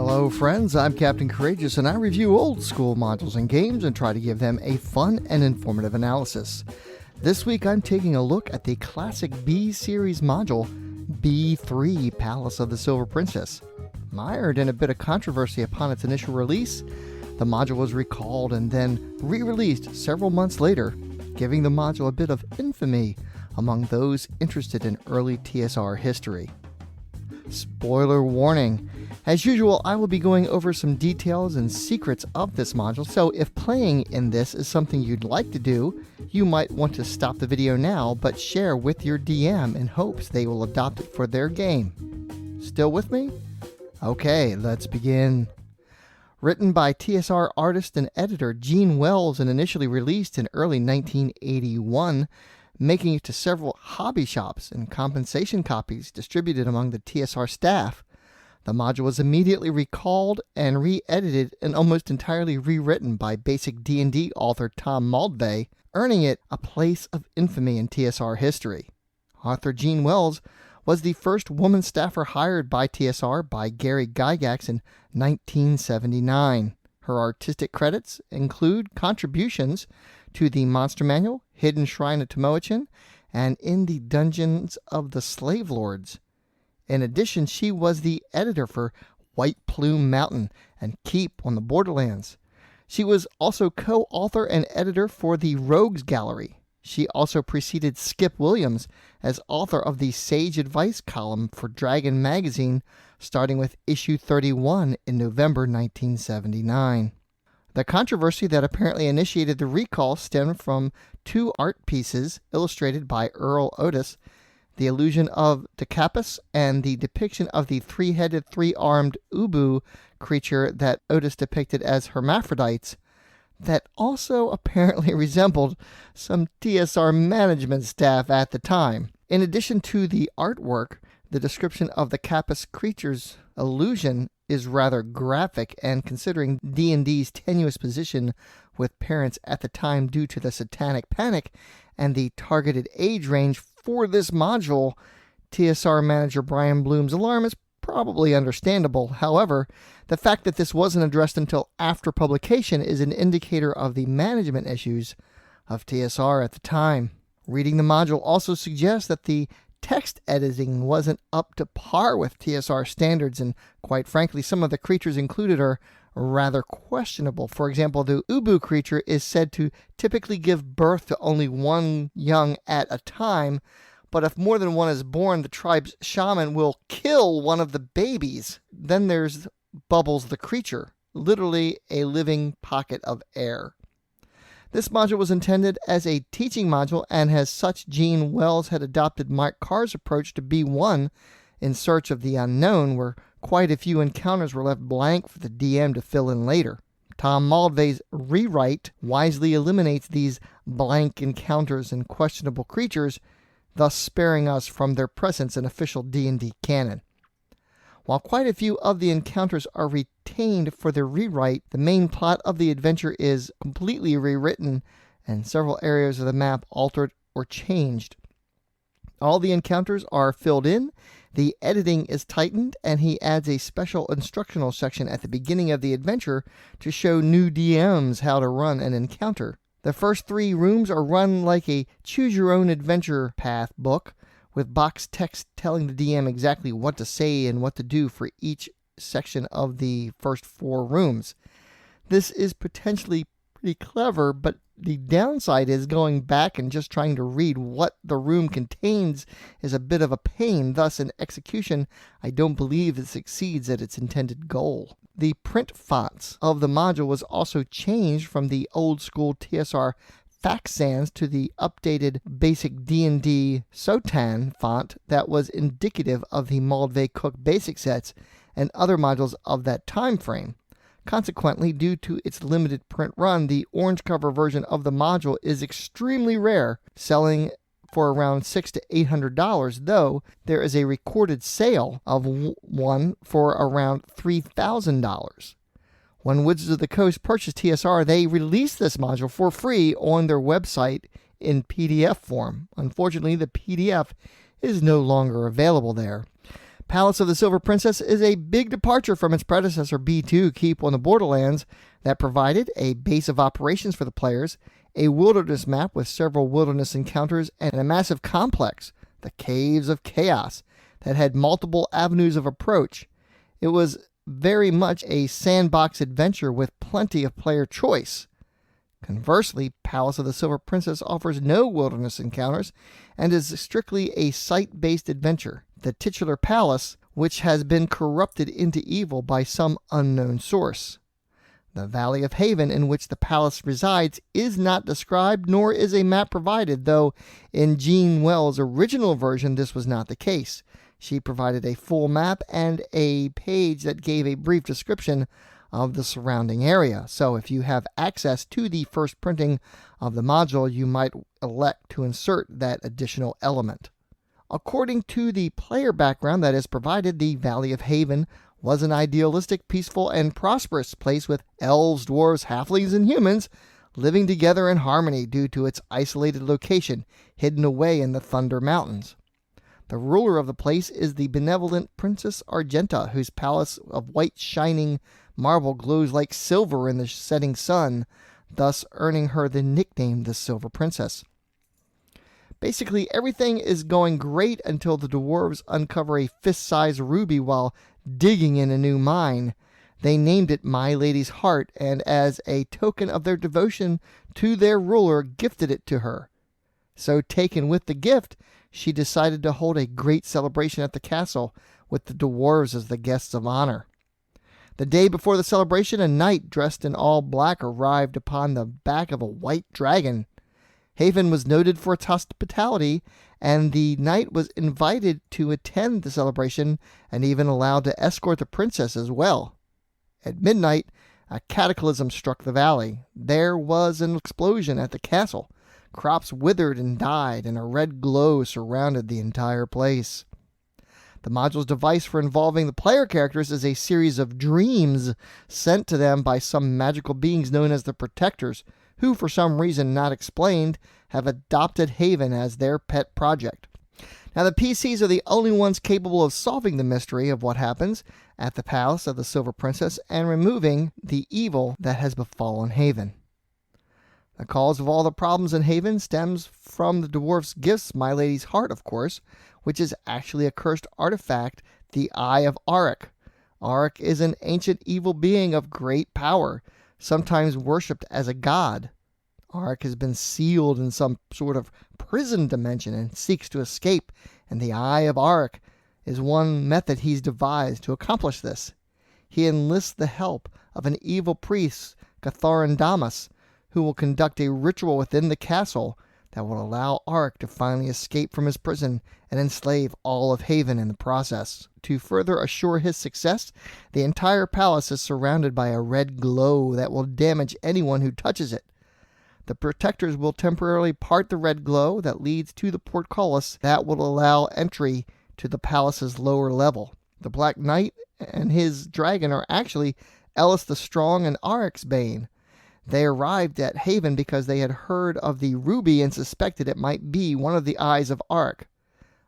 Hello friends, I'm Captain Courageous and I review old school modules and games and try to give them a fun and informative analysis. This week I'm taking a look at the classic B series module B3 Palace of the Silver Princess. Mired in a bit of controversy upon its initial release, the module was recalled and then re-released several months later, giving the module a bit of infamy among those interested in early TSR history. Spoiler warning. As usual, I will be going over some details and secrets of this module, so if playing in this is something you'd like to do, you might want to stop the video now, but share with your DM in hopes they will adopt it for their game. Still with me? Okay, let's begin. Written by TSR artist and editor Gene Wells and initially released in early 1981, making it to several hobby shops and compensation copies distributed among the TSR staff, the module was immediately recalled and re-edited and almost entirely rewritten by basic D&D author Tom Maldvay, earning it a place of infamy in TSR history. Author Gene Wells was the first woman staffer hired by TSR by Gary Gygax in 1979. Her artistic credits include contributions to the Monster Manual, Hidden Shrine of Tomoichin, and In the Dungeons of the Slave Lords. In addition, she was the editor for White Plume Mountain and Keep on the Borderlands. She was also co-author and editor for the Rogues Gallery. She also preceded Skip Williams as author of the Sage Advice column for Dragon magazine, starting with issue 31 in November 1979. The controversy that apparently initiated the recall stemmed from two art pieces illustrated by Earl Otis, the illusion of Decapus and the depiction of the three-headed, three-armed Ubu creature that Otis depicted as hermaphrodites, that also apparently resembled some TSR management staff at the time. In addition to the artwork, the description of the Capus creature's illusion is rather graphic, and considering D&D's tenuous position with parents at the time due to the satanic panic and the targeted age range for this module, TSR manager Brian Bloom's alarm is probably understandable. However, the fact that this wasn't addressed until after publication is an indicator of the management issues of TSR at the time. Reading the module also suggests that the text editing wasn't up to par with TSR standards, and quite frankly, some of the creatures included are rather questionable. For example, the Ubu creature is said to typically give birth to only one young at a time, but if more than one is born, the tribe's shaman will kill one of the babies. Then there's Bubbles the creature, literally a living pocket of air. This module was intended as a teaching module, and as such, Gene Wells had adopted Mike Carr's approach to B1 in Search of the Unknown, where quite a few encounters were left blank for the DM to fill in later. Tom Maldvay's rewrite wisely eliminates these blank encounters and questionable creatures, thus sparing us from their presence in official D&D canon. While quite a few of the encounters are retained for their rewrite, the main plot of the adventure is completely rewritten and several areas of the map altered or changed. All the encounters are filled in, the editing is tightened, and he adds a special instructional section at the beginning of the adventure to show new DMs how to run an encounter. The first 3 rooms are run like a choose-your-own-adventure path book, with box text telling the DM exactly what to say and what to do for each section of the first 4 rooms. This is potentially pretty clever, but the downside is going back and just trying to read what the room contains is a bit of a pain. Thus, in execution, I don't believe it succeeds at its intended goal. The print fonts of the module was also changed from the old school TSR Faxans to the updated basic D&D Sotan font that was indicative of the Maldvay Cook basic sets and other modules of that time frame. Consequently, due to its limited print run, the orange cover version of the module is extremely rare, selling for around $600 to $800, though there is a recorded sale of one for around $3,000. When Wizards of the Coast purchased TSR, they released this module for free on their website in PDF form. Unfortunately, the PDF is no longer available there. Palace of the Silver Princess is a big departure from its predecessor B2 Keep on the Borderlands that provided a base of operations for the players, a wilderness map with several wilderness encounters, and a massive complex, the Caves of Chaos, that had multiple avenues of approach. It was very much a sandbox adventure with plenty of player choice. Conversely, Palace of the Silver Princess offers no wilderness encounters and is strictly a site-based adventure. The titular palace, which has been corrupted into evil by some unknown source. The Valley of Haven in which the palace resides is not described, nor is a map provided, though in Jean Wells' original version this was not the case. She provided a full map and a page that gave a brief description of the surrounding area. So if you have access to the first printing of the module, you might elect to insert that additional element. According to the player background that is provided, the Valley of Haven was an idealistic, peaceful, and prosperous place with elves, dwarves, halflings, and humans living together in harmony due to its isolated location, hidden away in the Thunder Mountains. The ruler of the place is the benevolent Princess Argenta, whose palace of white shining marble glows like silver in the setting sun, thus earning her the nickname the Silver Princess. Basically, everything is going great until the dwarves uncover a fist-sized ruby while digging in a new mine. They named it My Lady's Heart, and as a token of their devotion to their ruler, gifted it to her. So, taken with the gift, she decided to hold a great celebration at the castle, with the dwarves as the guests of honor. The day before the celebration, a knight dressed in all black arrived upon the back of a white dragon. Haven was noted for its hospitality, and the knight was invited to attend the celebration and even allowed to escort the princess as well. At midnight, a cataclysm struck the valley. There was an explosion at the castle. Crops withered and died, and a red glow surrounded the entire place. The module's device for involving the player characters is a series of dreams sent to them by some magical beings known as the Protectors, who, for some reason not explained, have adopted Haven as their pet project. Now, the PCs are the only ones capable of solving the mystery of what happens at the Palace of the Silver Princess and removing the evil that has befallen Haven. The cause of all the problems in Haven stems from the dwarf's gifts, My Lady's Heart, of course, which is actually a cursed artifact, the Eye of Auric. Auric is an ancient evil being of great power, sometimes worshipped as a god. Auric has been sealed in some sort of prison dimension and seeks to escape, and the Eye of Auric is one method he's devised to accomplish this. He enlists the help of an evil priest, Catharindamus, who will conduct a ritual within the castle that will allow Auric to finally escape from his prison and enslave all of Haven in the process. To further assure his success, the entire palace is surrounded by a red glow that will damage anyone who touches it. The Protectors will temporarily part the red glow that leads to the portcullis that will allow entry to the palace's lower level. The Black Knight and his dragon are actually Ellis the Strong and Auric's bane. They arrived at Haven because they had heard of the ruby and suspected it might be one of the eyes of Auric.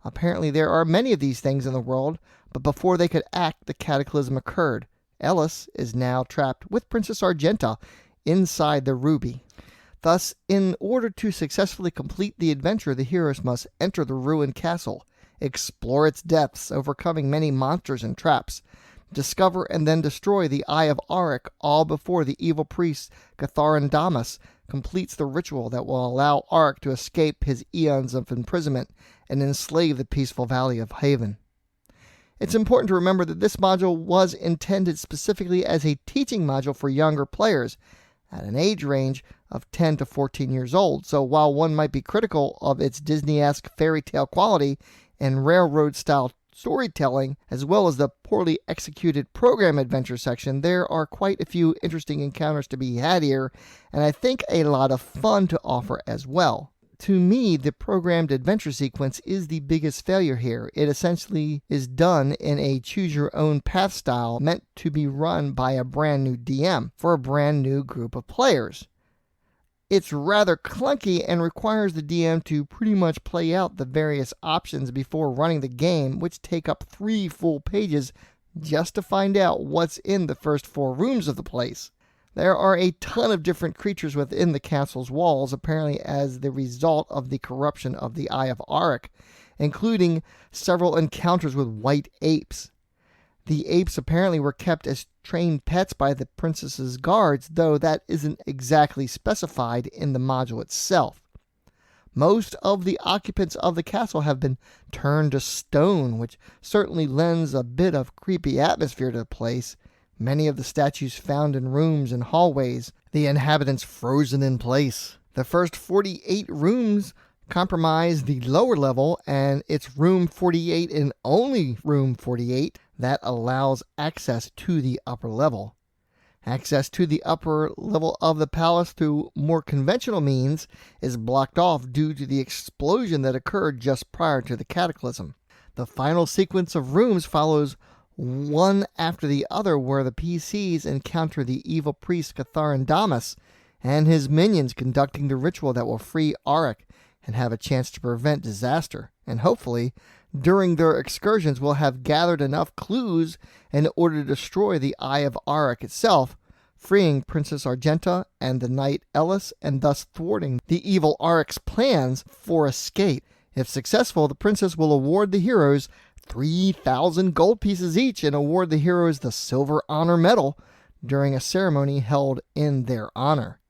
Apparently there are many of these things in the world, but before they could act, the cataclysm occurred. Ellis is now trapped with Princess Argenta inside the ruby. Thus, in order to successfully complete the adventure, the heroes must enter the ruined castle, explore its depths, overcoming many monsters and traps, discover and then destroy the Eye of Auric, all before the evil priest Catharindamus completes the ritual that will allow Auric to escape his eons of imprisonment and enslave the peaceful Valley of Haven. It's important to remember that this module was intended specifically as a teaching module for younger players at an age range of 10 to 14 years old, so while one might be critical of its Disney-esque fairy tale quality and railroad-style storytelling, as well as the poorly executed program adventure section, there are quite a few interesting encounters to be had here, and I think a lot of fun to offer as well. To me, the programmed adventure sequence is the biggest failure here. It essentially is done in a choose-your-own-path style meant to be run by a brand new DM for a brand new group of players. It's rather clunky and requires the DM to pretty much play out the various options before running the game, which take up 3 full pages just to find out what's in the first 4 rooms of the place. There are a ton of different creatures within the castle's walls, apparently as the result of the corruption of the Eye of Auric, including several encounters with white apes. The apes apparently were kept as trained pets by the princess's guards, though that isn't exactly specified in the module itself. Most of the occupants of the castle have been turned to stone, which certainly lends a bit of creepy atmosphere to the place. Many of the statues found in rooms and hallways, the inhabitants frozen in place. The first 48 rooms comprise the lower level, and it's room 48 and only room 48 that allows access to the upper level. Access to the upper level of the palace through more conventional means is blocked off due to the explosion that occurred just prior to the cataclysm. The final sequence of rooms follows one after the other, where the PCs encounter the evil priest Catharindamus and his minions conducting the ritual that will free Auric and have a chance to prevent disaster. And hopefully, during their excursions, will have gathered enough clues in order to destroy the Eye of Auric itself, freeing Princess Argenta and the Knight Ellis, and thus thwarting the evil Auric's plans for escape. If successful, the princess will award the heroes 3,000 gold pieces each and award the heroes the Silver Honor Medal during a ceremony held in their honor.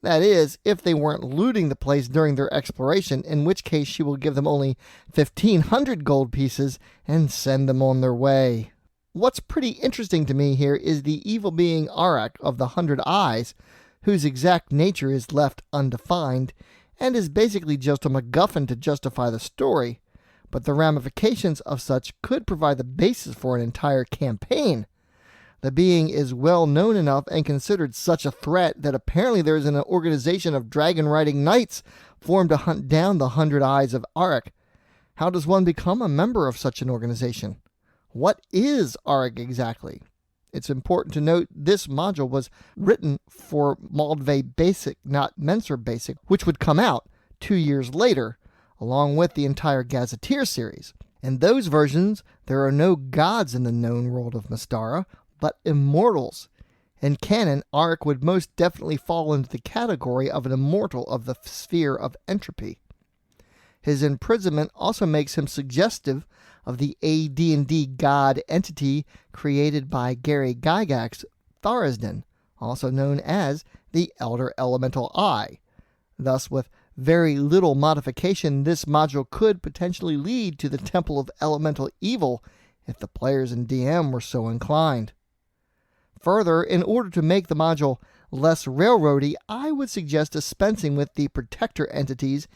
That is, if they weren't looting the place during their exploration, in which case she will give them only 1,500 gold pieces and send them on their way. What's pretty interesting to me here is the evil being Auric of the 100 Eyes, whose exact nature is left undefined, and is basically just a MacGuffin to justify the story, but the ramifications of such could provide the basis for an entire campaign. The being is well known enough and considered such a threat that apparently there is an organization of dragon-riding knights formed to hunt down the 100 Eyes of Auric. How does one become a member of such an organization? What is Auric exactly? It's important to note this module was written for Moldvay Basic, not Menser Basic, which would come out 2 years later, along with the entire Gazetteer series. In those versions, there are no gods in the known world of Mystara, but immortals. In canon, Auric would most definitely fall into the category of an immortal of the sphere of entropy. His imprisonment also makes him suggestive of the AD&D god entity created by Gary Gygax Tharizdun, also known as the Elder Elemental Eye. Thus, with very little modification, this module could potentially lead to the Temple of Elemental Evil if the players and DM were so inclined. Further, in order to make the module less railroady, I would suggest dispensing with the protector entities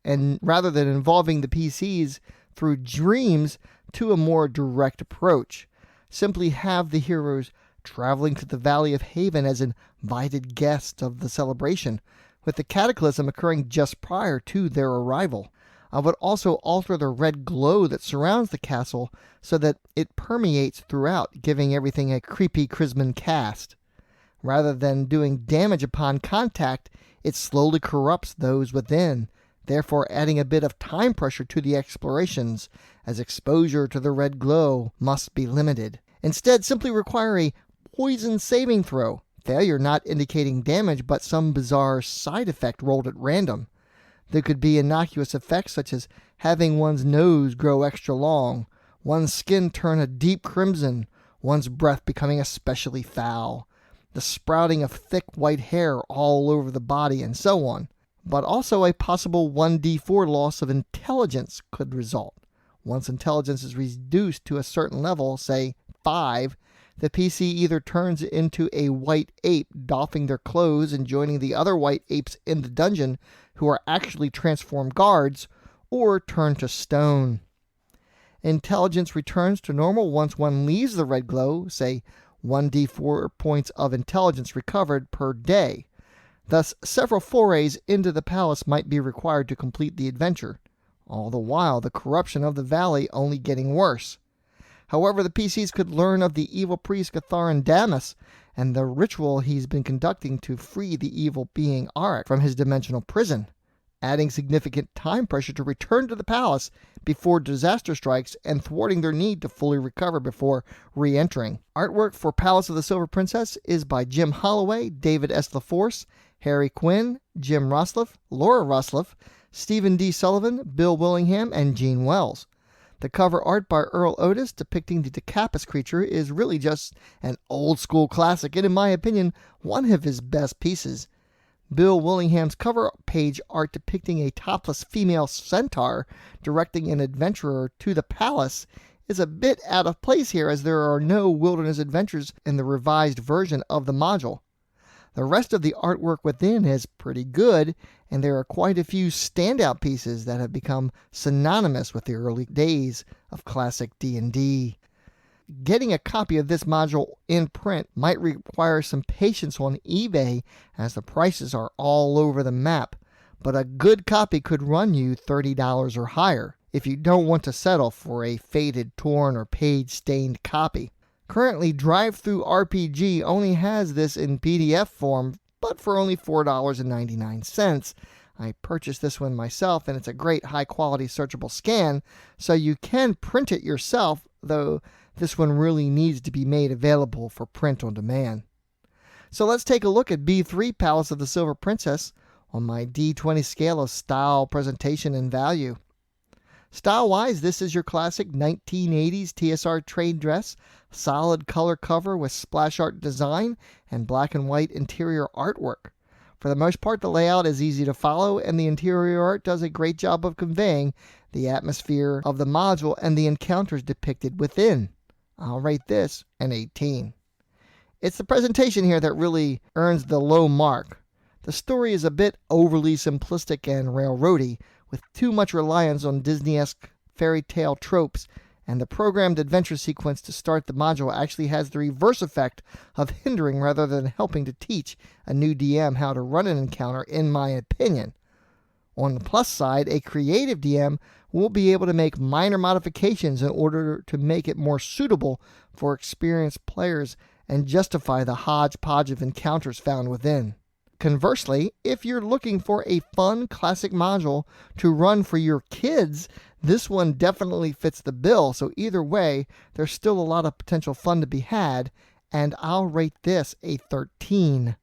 and rather than involving the PCs through dreams to a more direct approach. Simply have the heroes traveling to the Valley of Haven as invited guests of the celebration, with the cataclysm occurring just prior to their arrival. I would also alter the red glow that surrounds the castle so that it permeates throughout, giving everything a creepy Chrisman cast. Rather than doing damage upon contact, it slowly corrupts those within, therefore adding a bit of time pressure to the explorations, as exposure to the red glow must be limited. Instead, simply require a poison saving throw, failure not indicating damage but some bizarre side effect rolled at random. There could be innocuous effects such as having one's nose grow extra long, one's skin turn a deep crimson, one's breath becoming especially foul, the sprouting of thick white hair all over the body, and so on. But also a possible 1d4 loss of intelligence could result. Once intelligence is reduced to a certain level, say 5, the PC either turns into a white ape, doffing their clothes and joining the other white apes in the dungeon who are actually transformed guards, or turn to stone. Intelligence returns to normal once one leaves the red glow, say 1d4 points of intelligence recovered per day. Thus, several forays into the palace might be required to complete the adventure, all the while the corruption of the valley only getting worse. However, the PCs could learn of the evil priest Catharindamus and the ritual he's been conducting to free the evil being Arik from his dimensional prison, adding significant time pressure to return to the palace before disaster strikes and thwarting their need to fully recover before re-entering. Artwork for Palace of the Silver Princess is by Jim Holloway, David S. LaForce, Harry Quinn, Jim Rosloff, Laura Rosloff, Stephen D. Sullivan, Bill Willingham, and Gene Wells. The cover art by Earl Otis depicting the Decapus creature is really just an old school classic and, in my opinion, one of his best pieces. Bill Willingham's cover page art depicting a topless female centaur directing an adventurer to the palace is a bit out of place here, as there are no wilderness adventures in the revised version of the module. The rest of the artwork within is pretty good, and there are quite a few standout pieces that have become synonymous with the early days of classic D&D. Getting a copy of this module in print might require some patience on eBay, as the prices are all over the map, but a good copy could run you $30 or higher if you don't want to settle for a faded, torn, or page-stained copy. Currently, DriveThruRPG only has this in PDF form, but for only $4.99. I purchased this one myself, and it's a great high-quality searchable scan, so you can print it yourself, though this one really needs to be made available for print on demand. So let's take a look at B3 Palace of the Silver Princess on my D20 scale of style, presentation, and value. Style-wise, this is your classic 1980s TSR trade dress, solid color cover with splash art design and black and white interior artwork. For the most part, the layout is easy to follow, and the interior art does a great job of conveying the atmosphere of the module and the encounters depicted within. I'll rate this an 18. It's the presentation here that really earns the low mark. The story is a bit overly simplistic and railroady, with too much reliance on Disney-esque fairy tale tropes, and the programmed adventure sequence to start the module actually has the reverse effect of hindering rather than helping to teach a new DM how to run an encounter, in my opinion. On the plus side, a creative DM will be able to make minor modifications in order to make it more suitable for experienced players and justify the hodgepodge of encounters found within. Conversely, if you're looking for a fun classic module to run for your kids, this one definitely fits the bill, so either way, there's still a lot of potential fun to be had, and I'll rate this a 13.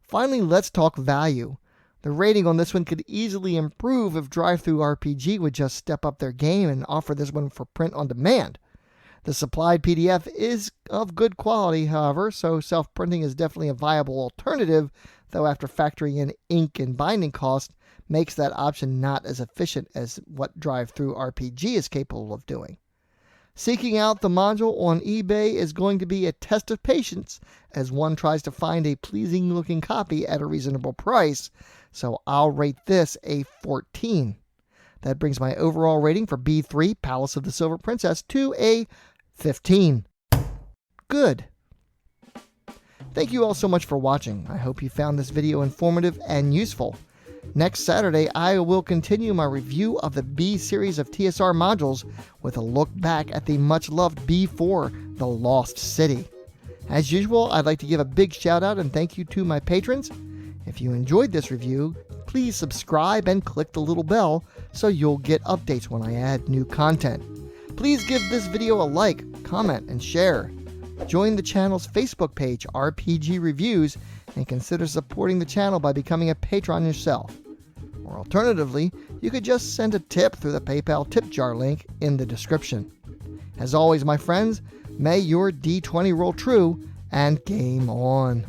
Finally, let's talk value. The rating on this one could easily improve if DriveThruRPG would just step up their game and offer this one for print on demand. The supplied PDF is of good quality, however, so self-printing is definitely a viable alternative, though after factoring in ink and binding cost, makes that option not as efficient as what DriveThruRPG is capable of doing. Seeking out the module on eBay is going to be a test of patience as one tries to find a pleasing looking copy at a reasonable price, so I'll rate this a 14. That brings my overall rating for B3 Palace of the Silver Princess to a 15. Good. Thank you all so much for watching. I hope you found this video informative and useful. Next Saturday, I will continue my review of the B series of TSR modules with a look back at the much-loved B4, The Lost City. As usual, I'd like to give a big shout out and thank you to my patrons. If you enjoyed this review, please subscribe and click the little bell so you'll get updates when I add new content. Please give this video a like, comment, and share. Join the channel's Facebook page, RPG Reviews, and consider supporting the channel by becoming a patron yourself. Or alternatively, you could just send a tip through the PayPal tip jar link in the description. As always, my friends, may your D20 roll true and game on.